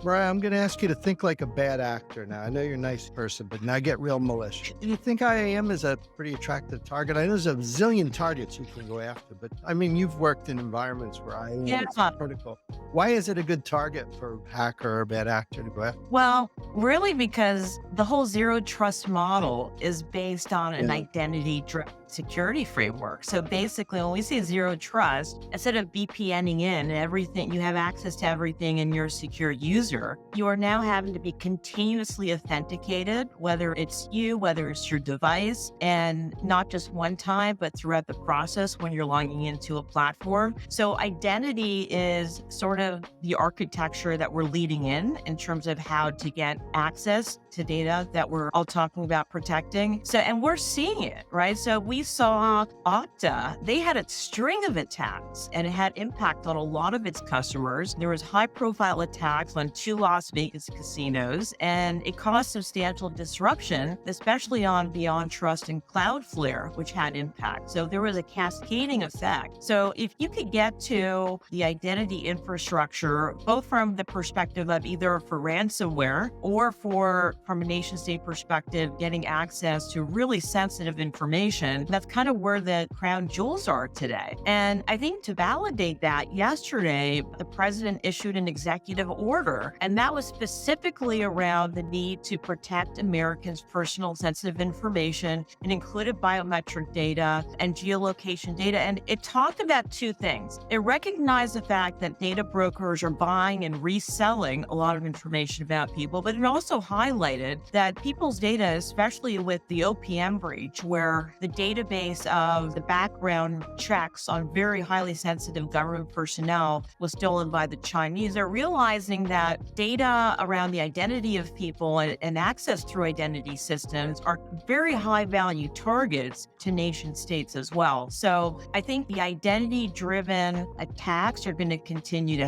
Brian, I'm going to ask you to think like a bad actor now. I know you're a nice person, but now get real malicious. Do you think IAM is a pretty attractive target? I know there's a zillion targets you can go after, but I mean, you've worked in environments where IAM Yeah. is critical. Why is it a good target for a hacker or a bad actor to go after? Well, really, because the whole zero trust model is based on an Yeah. identity-driven security framework. So basically, when we say zero trust, instead of VPNing in everything, you have access to everything in your secure user, you are now having to be continuously authenticated, whether it's you, whether it's your device, and not just one time, but throughout the process when you're logging into a platform. So identity is sort of the architecture that we're leading in terms of how to get access to data that we're all talking about protecting. So, and we're seeing it, right? So we saw Okta, they had a string of attacks and it had impact on a lot of its customers. There was high profile attacks on 2 Las Vegas casinos, and it caused substantial disruption, especially on BeyondTrust and Cloudflare, which had impact. So there was a cascading effect. So if you could get to the identity infrastructure, both from the perspective of either for ransomware or from a nation state perspective, getting access to really sensitive information, that's kind of where the crown jewels are today. And I think to validate that, yesterday, the president issued an executive order, and that was specifically around the need to protect Americans' personal sensitive information. It included biometric data and geolocation data. And it talked about 2 things. It recognized the fact that data brokers are buying and reselling a lot of information about people, but it also highlighted that people's data, especially with the OPM breach, where the database of the background checks on very highly sensitive government personnel was stolen by the Chinese, are realizing that data around the identity of people and access through identity systems are very high value targets to nation states as well. So I think the identity driven attacks are going to continue to